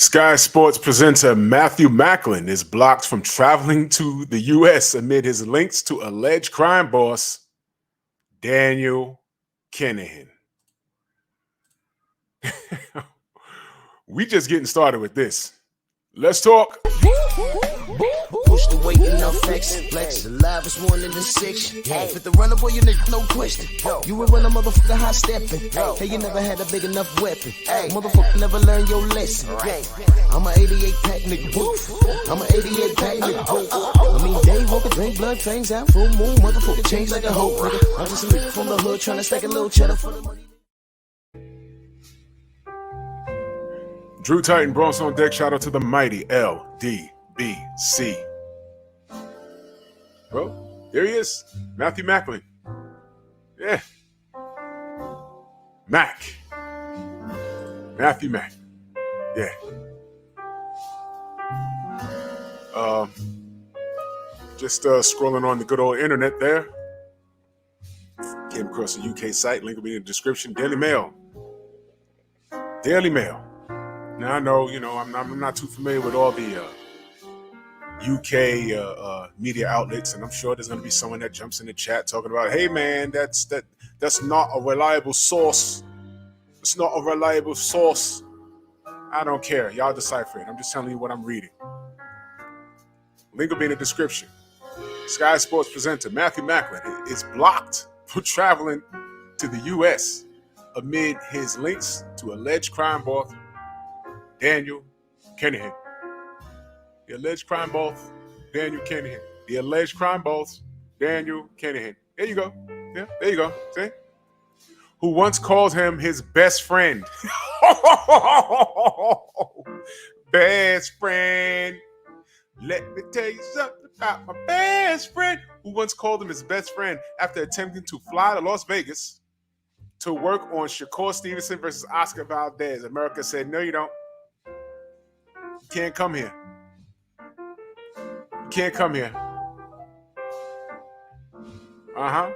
Sky Sports presenter Matthew Macklin is blocked from traveling to the U.S. amid his links to alleged crime boss Daniel Kinahan. We just getting started with this. Let's talk. Push the weight enough flex alive is 1 in the 6. Fit the runner, boy, you nigga, no question. You will run a motherfucker high stepping. Hey, you never had a big enough weapon. Motherfucker never learned your lesson. I'm a 88 pack nigga. I'm a 88 pack nigga. I mean, day walker, drink blood, trains out, full moon, motherfucker change like a hoe. I'm just a nigga from the hood trying to stack a little cheddar for the money. Drew Titan, Bronx on deck. Shout out to the mighty LDBC. Well, there he is, Matthew Macklin. Yeah. Matthew Mack. Yeah. Just scrolling on the good old internet there. Came across a UK site, link will be in the description. Daily Mail. Now I know, I'm not too familiar with all the UK media outlets, and I'm sure there's going to be someone that jumps in the chat talking about, hey man, that's not a reliable source. It's not a reliable source. I don't care. Y'all decipher it. I'm just telling you what I'm reading. Link will be in the description. Sky Sports presenter Matthew Macklin is blocked from traveling to the U.S. amid his links to alleged crime boss Daniel Kinahan. The alleged crime boss Daniel Kinahan. The alleged crime boss Daniel Kinahan. There you go. Yeah, there you go. See? Who once called him his best friend. Best friend. Let me tell you something about my best friend. Who once called him his best friend after attempting to fly to Las Vegas to work on Shakur Stevenson versus Oscar Valdez. America said, no, you don't. You can't come here. You can't come here. All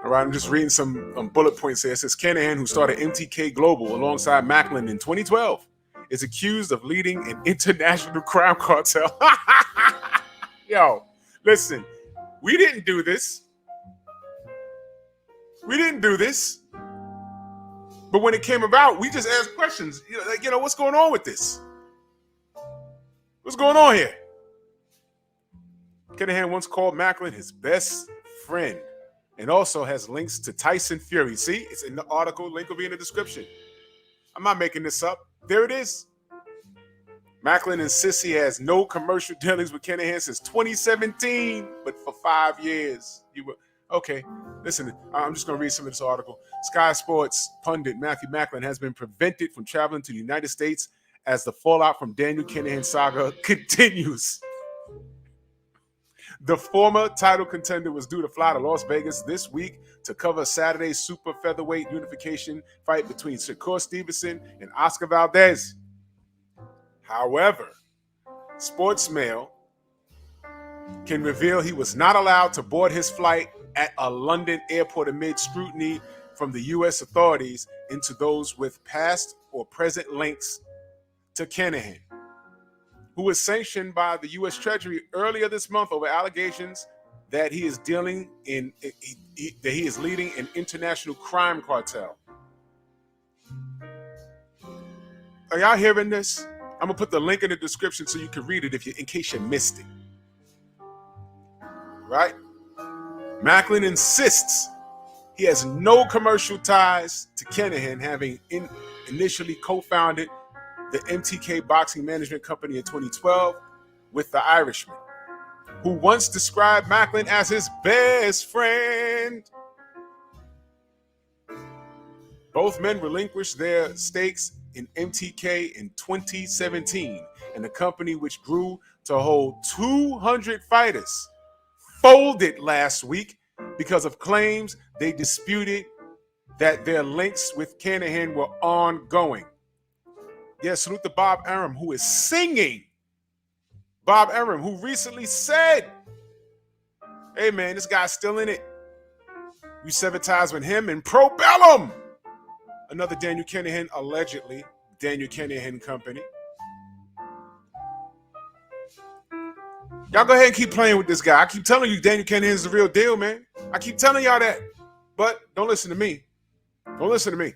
right, I'm just reading some bullet points here. It says Kinahan, who started MTK Global alongside Macklin in 2012, is accused of leading an international crime cartel. Yo, listen, we didn't do this. But when it came about, we just asked questions. What's going on with this? What's going on here? Kinahan once called Macklin his best friend and also has links to Tyson Fury. See, it's in the article. Link will be in the description. I'm not making this up. There it is. Macklin insists he has no commercial dealings with Kinahan since 2017, but for 5 years. Okay, listen, I'm just going to read some of this article. Sky Sports pundit Matthew Macklin has been prevented from traveling to the United States as the fallout from Daniel Kinahan saga continues. The former title contender was due to fly to Las Vegas this week to cover Saturday's super featherweight unification fight between Shakur Stevenson and Oscar Valdez. However, Sports Mail can reveal he was not allowed to board his flight at a London airport amid scrutiny from the U.S. authorities into those with past or present links to Kinahan, who was sanctioned by the U.S. Treasury earlier this month over allegations that he is leading an international crime cartel. Are y'all hearing this? I'm gonna put the link in the description so you can read it in case you missed it. Right? Macklin insists he has no commercial ties to Kinahan, having initially co-founded the MTK Boxing Management Company in 2012 with the Irishman, who once described Macklin as his best friend. Both men relinquished their stakes in MTK in 2017, and the company, which grew to hold 200 fighters, folded last week because of claims they disputed that their links with Kinahan were ongoing. Yes, salute to Bob Arum, who is singing. Bob Arum, who recently said, hey man, this guy's still in it. You severed ties with him and Pro Bellum. another Daniel Kinahan, allegedly Daniel Kinahan company. Y'all go ahead and keep playing with this guy. I keep telling you Daniel Kinahan is the real deal, man. I keep telling y'all that. But don't listen to me. Don't listen to me.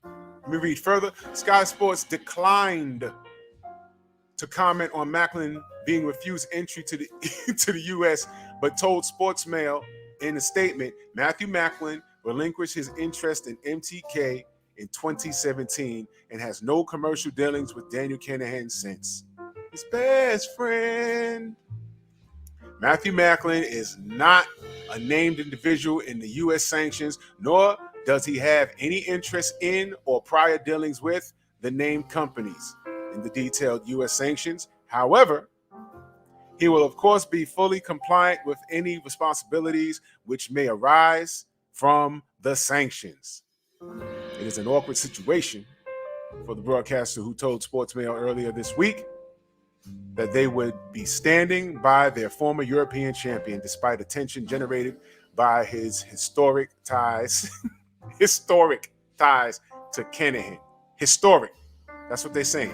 Let me read further. Sky Sports declined to comment on Macklin being refused entry to the to the U.S., but told Sports Mail in a statement, Matthew Macklin relinquished his interest in MTK in 2017 and has no commercial dealings with Daniel Kinahan since. His best friend. Matthew Macklin is not a named individual in the U.S. sanctions, nor does he have any interest in or prior dealings with the named companies in the detailed U.S. sanctions. However, he will, of course, be fully compliant with any responsibilities which may arise from the sanctions. It is an awkward situation for the broadcaster who told Sportsmail earlier this week that they would be standing by their former European champion despite attention generated by his historic ties to Kinahan. Historic. That's what they're saying.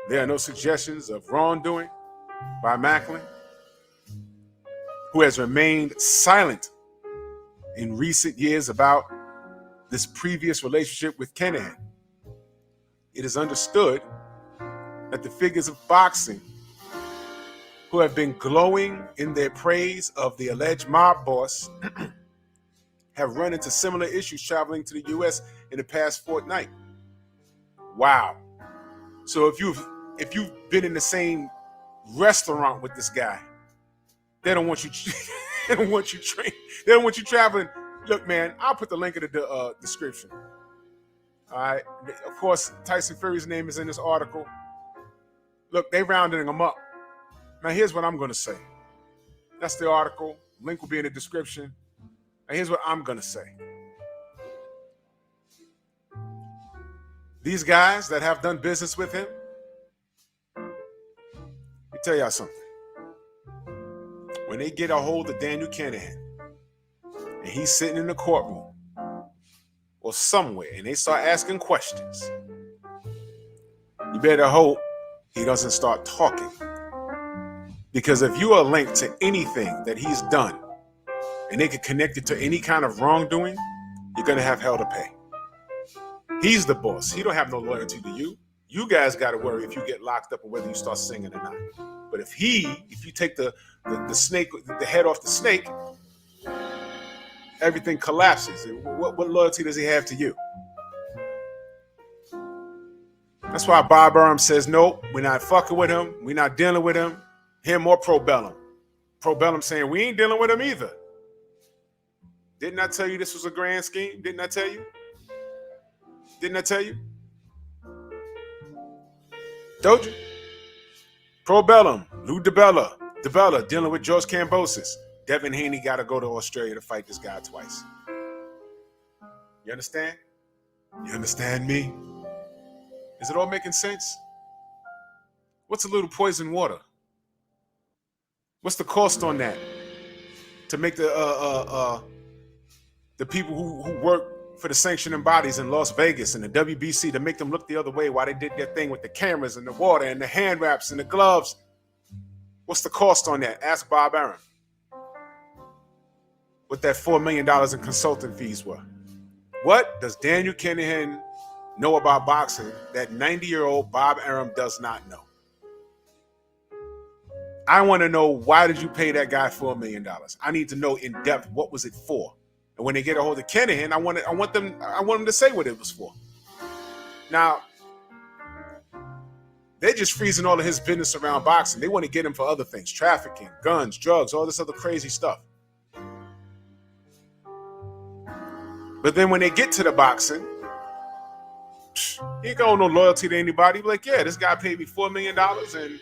There are no suggestions of wrongdoing by Macklin, who has remained silent in recent years about this previous relationship with Kinahan. It is understood that the figures of boxing who have been glowing in their praise of the alleged mob boss have run into similar issues traveling to the U.S. in the past fortnight. Wow. So if you've been in the same restaurant with this guy, they don't want you they don't want you they don't want you traveling. Look, man, I'll put the link in the description. All right. Of course, Tyson Fury's name is in this article. Look, they rounding him up. Now, here's what I'm going to say. That's the article. Link will be in the description. And here's what I'm going to say. These guys that have done business with him, let me tell y'all something. When they get a hold of Daniel Kinahan and he's sitting in the courtroom or somewhere and they start asking questions, you better hope he doesn't start talking. Because if you are linked to anything that he's done and they can connect it to any kind of wrongdoing, you're going to have hell to pay. He's the boss. He don't have no loyalty to you. You guys got to worry if you get locked up or whether you start singing or not. But if you take the snake, the head off the snake, everything collapses. What loyalty does he have to you? That's why Bob Arum says, nope, we're not fucking with him. We're not dealing with him. Him or Pro Bellum. Pro Bellum saying, we ain't dealing with him either. Didn't I tell you this was a grand scheme? Didn't I tell you? Didn't I tell you? Told you. Pro Bellum, Lou DeBella dealing with George Kambosos. Devin Haney got to go to Australia to fight this guy twice. You understand? You understand me? Is it all making sense? What's a little poison water? What's the cost on that? To make the people who work for the sanctioning bodies in Las Vegas and the WBC, to make them look the other way while they did their thing with the cameras and the water and the hand wraps and the gloves. What's the cost on that? Ask Bob Arum. What that $4 million in consulting fees were. What does Daniel Kinahan know about boxing that 90-year-old Bob Arum does not know? I want to know, why did you pay that guy $4 million? I need to know in depth, what was it for? And when they get a hold of Kinahan, I want them to say what it was for. Now, they're just freezing all of his business around boxing. They want to get him for other things: trafficking, guns, drugs, all this other crazy stuff. But then when they get to the boxing, he ain't got no loyalty to anybody. Like, yeah, this guy paid me $4 million, and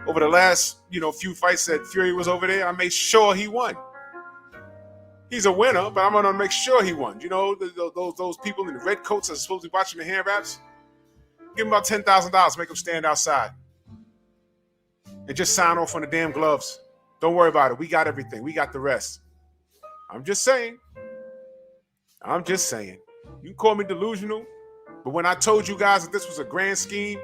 over the last, few fights that Fury was over there, I made sure he won. He's a winner, but I'm gonna make sure he won. Those people in the red coats that are supposed to be watching the hand wraps, give him about $10,000, make him stand outside, and just sign off on the damn gloves. Don't worry about it. We got everything. We got the rest. I'm just saying. I'm just saying. You can call me delusional, but when I told you guys that this was a grand scheme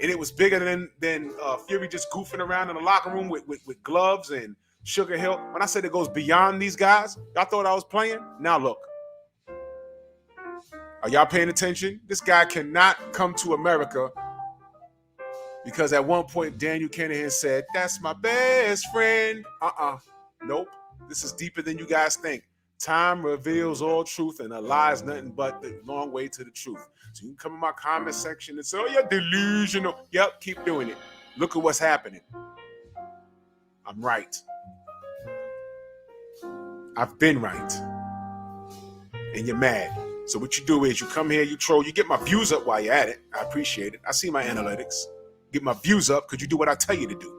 and it was bigger than Fury just goofing around in the locker room with gloves and Sugar Hill, when I said it goes beyond these guys, y'all thought I was playing? Now look. Are y'all paying attention? This guy cannot come to America because at one point Daniel Kinahan said, "That's my best friend." Nope. This is deeper than you guys think. Time reveals all truth, and a lie is nothing but the long way to the truth. So you can come in my comment section and say, "Oh, you're delusional." Yep, keep doing it. Look at what's happening. I'm right. I've been right. And you're mad. So what you do is you come here, you troll, you get my views up while you're at it. I appreciate it. I see my analytics. Get my views up because you do what I tell you to do.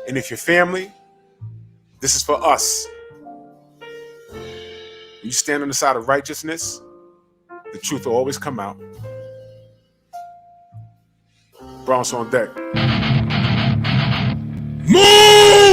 And if you're family, this is for us. When you stand on the side of righteousness, the truth will always come out. Bronx on deck. Move!